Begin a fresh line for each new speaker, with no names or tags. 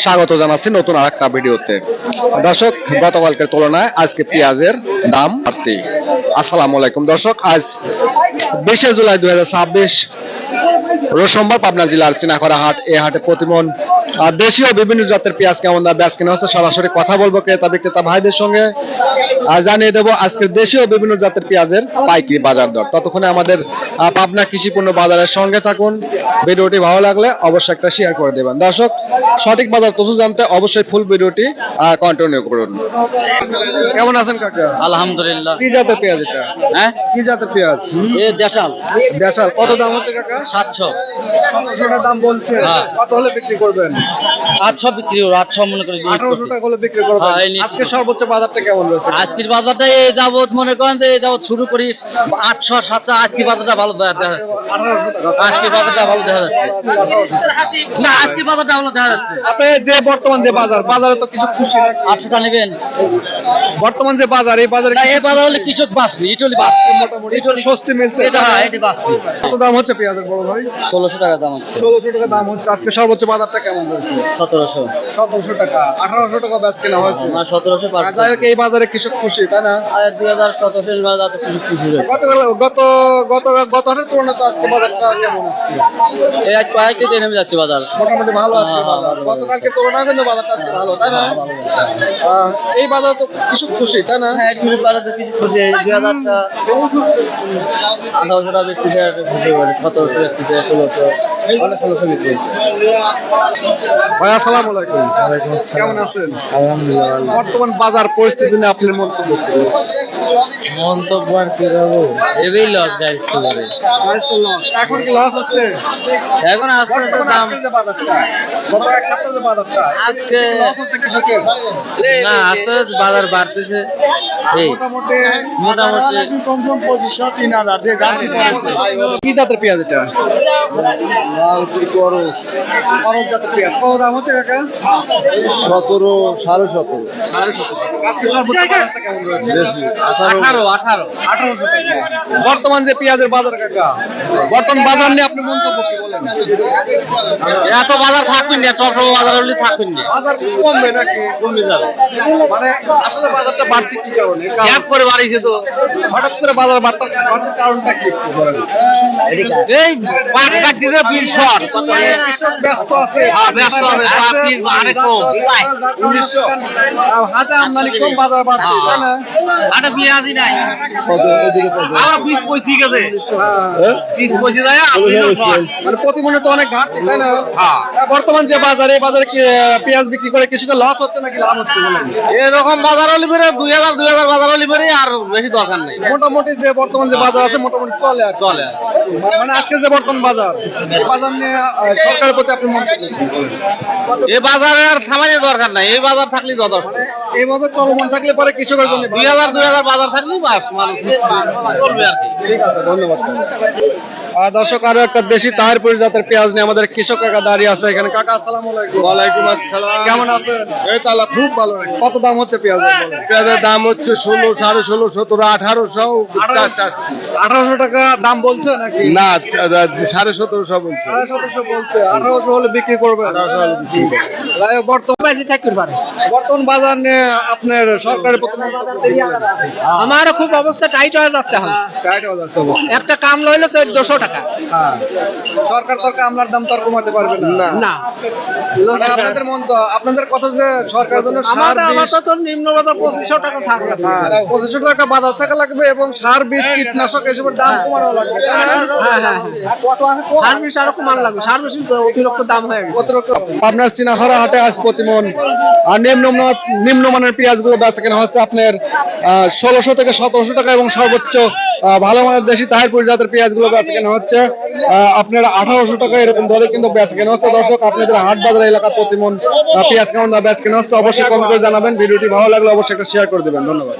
স্বাগত জানাচ্ছি নতুন আরেকটা ভিডিওতে। দর্শক, গতকালকের তুলনায় আজকে পেঁয়াজের দাম বাড়তি। আসসালামু আলাইকুম দর্শক, আজ 20 জুলাই 2026 রোজ সোমবার পাবনা জেলার চিনাখরা হাট। এই হাটে প্রতিমন দেশীয় বিভিন্ন জাতের পেঁয়াজ কেমন দাম বেচ কেনা হচ্ছে সরাসরি কথা বলবো ক্রেতা বিক্রেতা ভাইদের সঙ্গে। জানিয়ে দেবো আজকের দেশীয় বিভিন্ন জাতের পেঁয়াজের পাইকারি বাজার দর। ততক্ষণে আমাদের পাবনা কৃষি পণ্য বাজারের সঙ্গে থাকুন। ভিডিওটি ভালো লাগলে অবশ্যই একটা শেয়ার করে দেবেন। দর্শক, সঠিক বাজার তথ্য জানতে অবশ্যই ফুল ভিডিওটি কন্টিনিউ করুন। কেমন আছেন কাকা?
আলহামদুলিল্লাহ।
কি জাতের পেঁয়াজ এটা?
হ্যাঁ,
কি জাতের পেঁয়াজ?
এ দেশাল
দেশাল। কত দাম হচ্ছে কাকা?
700
700 দাম বলছে।
হ্যাঁ।
কত হলে বিক্রি করবেন?
800 বিক্রি হবে, 800 মনে করে
1800 টাকা হলে বিক্রি করবেন।
হ্যাঁ, এই নিচ্ছি।
আজকে সর্বোচ্চ বাজারটা কেমন রয়েছে?
আজকের বাজারটা এই যাবত মনে করেন যে এই যাবত শুরু করি 800 700। আজকের বাজারটা ভালো দেখা যাচ্ছে।
1800 টাকা।
আজকের বাজারটা ভালো দেখা যাচ্ছে না, আজকের বাজারটা ভালো দেখা যাচ্ছে।
আপনি যে বর্তমান যে বাজারে তো কিছু খুশি নাকি?
800 টাকা নেবেন
বর্তমান যে বাজার, এই বাজারে
না, এই বাজার হলে কৃষক বাঁচবে, ইটলি বাঁচবে,
মোটামুটি স্বস্তি মিলছে।
এটা হ্যাঁ, এটি বাঁচবে।
কত দাম হচ্ছে পেঁয়াজের বড় ভাই?
1600 টাকা দাম হচ্ছে।
1600 টাকা দাম হচ্ছে। আজকে সর্বোচ্চ বাজারটা কেমন রয়েছে?
1700
1700 টাকা। 1800 টাকা বেচ কেনা হয়েছে।
না, 1700 পার।
যাই হোক, এই বাজারে কৃষক খুশি, তাই না?
আর 2017 বাজার তো কিছু খুশি হয়েছে।
গত হাটের তুলনায় তো আজকে বাজারটা কেমন আছে?
এই আজ কয়েকদিন নেমে যাচ্ছে বাজার।
মোটামুটি ভালো আছে বাজার। গতকালকে তুলনায় কিন্তু বাজারটা আজকে ভালো, তাই না? এই বাজার তো কিছু খুশি, তাই না?
হ্যাঁ, একটু বাজার তো কিছু খুশি। এই 2000টা 1800 টাকা বিক্রি করে খুশি হয়ে 1700 বিক্রি করে 1600 মানে 1600 বিক্রি।
ভাই আসসালামু আলাইকুম। কেমন আছেন?
আলহামদুলিল্লাহ।
বর্তমান বাজার পরিস্থিতি নিয়ে আপনার মন্তব্য কি?
মন্তব্য আর কি করবো, এবেই লস যাইছে করে।
এখন কি লস হচ্ছে?
এখন আস্তে আস্তে দাম
আজকের যে বাজারটা, গত এক সপ্তাহের যে বাজারটা,
আজকে
লস হচ্ছে কৃষকের।
না, আস্তে আস্তে বাজার বাড়তেছে। এই
মোটামুটি
মোটামুটি
কমসম 2500 3000 দিয়ে গাড়ি পড়েছে। কি জাতের পেঁয়াজ এটা?
লালপুরি করস
খরচ জাতের পেঁয়াজ। কত দাম হচ্ছে কাকা?
17 17.5
1750। আজকে সর্বোচ্চ বাজারটা কেমন রয়েছে?
বেশি
18
1800 টাকা। বর্তমান যে পেঁয়াজের বাজার কাকা, বর্তমান বাজার নিয়ে আপনি মন্তব্য কি বলেন?
এত বাজার থাকবেন না, টকটক বাজার হলে থাকবেন না,
বাজার কমবে নাকি?
কমে যাবে।
মানে আসলে বাজারটা বাড়তি কি কারণে?
গ্যাপ করে বাড়িছে তো।
হঠাৎ করে বাজার বাড়তার কারণটা কি একটু বলেন?
এই পাট কাটতে বিল শর্ট।
কৃষক ব্যস্ত আছে।
হ্যাঁ, ব্যস্ত আছে, তার পিস অনেক কম।
1900 হাটে আমদানি কম, বাজার বাড়ছে, তাই না?
আটা পেঁয়াজই নাই, আমরা পিস পয়সি গেছে,
হ্যাঁ।
পিস পয়সি যায় শর্ট।
মানে প্রতিমনে তো অনেক ঘাটতি, তাই না?
হ্যাঁ।
বর্তমান যে বাজার, এই বাজারে কি পেঁয়াজ বিক্রি করে কৃষকের লস হচ্ছে নাকি লাভ হচ্ছে বলেন?
এরকম বাজার হলে পরে 2000 বাজার হলে পরে আর বেশি দরকার নেই,
মোটামুটি যে বর্তমান যে বাজার আছে মোটামুটি চলে আর কি।
চলে।
মানে আজকে যে বর্তমান বাজার, এই বাজার নিয়ে সরকারের প্রতি আপনি মন্তব্য কি বলেন?
এই বাজারে আর থামানোর দরকার নাই, এই বাজার থাকলেই যথেষ্ট।
এইভাবে চলমান থাকলে পরে কৃষকের জন্য ভালো।
2000 বাজার থাকলেই বাস মানুষ চলবে আর কি।
ঠিক আছে, ধন্যবাদ। দর্শক, আরো একটা দেশি তাহিরপুর জাতের পেঁয়াজ নিয়ে আমাদের কৃষক কাকা দাঁড়িয়ে আছে এখানে। কাকা আসসালামু আলাইকুম।
ওয়ালাইকুম আসসালাম।
কেমন আছেন?
এই তো আল্লাহ খুব ভালো রাখছে।
কত দাম হচ্ছে পেঁয়াজের বলেন?
পেঁয়াজের দাম হচ্ছে 16 16.5 17 1800 চাচ্ছি।
1800 টাকা দাম বলছে নাকি?
না 17.5 বলছে।
1750 বলছে। 1800 হলে বিক্রি করবে।
1800 হলে বিক্রি করবে।
বর্তমান বাজার নিয়ে আপনার সরকারের প্রতি
আমারও খুব অবস্থা টাইট হয়ে যাচ্ছে এখন।
টাইট হয়ে যাচ্ছে অবস্থা।
একটা কাম লইলে 1400 টাকা।
হ্যাঁ। সরকার তো আমলার দাম তো আর কমাতে পারবে না।
না,
মানে আপনাদের মন তো, আপনাদের কথা যে সরকার জন্য সার বীজ,
তো নিম্ন বাজার 2500 টাকা থাকবে।
2500 টাকা বাজার থাকা লাগবে এবং সার বীজ কীটনাশক এসবের দাম কমানো লাগবে।
সার্ভিস আরো কমান লাগবে, সার্ভিস অতিরিক্ত দাম হয়ে গেছে।
আপনার চিনাখরা হাটে আজ প্রতিমন নিম্নমানের পেঁয়াজ গুলো বেচা কেনা হচ্ছে আপনার 1600 থেকে 1700 টাকা এবং সর্বোচ্চ ভালো মানের দেশি তাহিরপুর জাতের পেঁয়াজ গুলো বেচা কেনা হচ্ছে আপনার 1800 টাকা এরকম দরে কিন্তু বেচা কেনা হচ্ছে। দর্শক, আপনাদের হাট বাজার এলাকা প্রতিমন পেঁয়াজ কেমন বেচা কেনা হচ্ছে অবশ্যই কমেন্ট করে জানাবেন। ভিডিওটি ভালো লাগলে অবশ্যই একটা শেয়ার করে দেবেন। ধন্যবাদ।